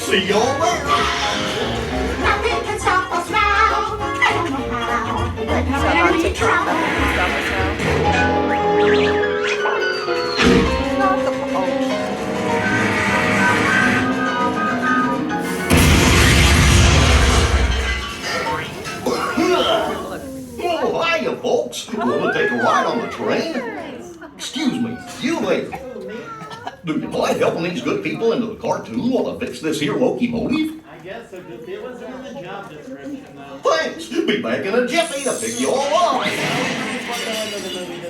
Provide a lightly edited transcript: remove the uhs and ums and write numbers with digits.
See y'all there. Nothing can stop us now. I don't know how. But It's so hard to drop them and stuff as well. Not the Oh, hiya, folks. Want to take a ride on the train? Excuse me, you lady. Do you mind helping these good people into the cartoon while I fix this here locomotive? I guess so, Goofy. It wasn't in the job description, though. Thanks. Be back in a jiffy to pick you all up. Just want to know the movie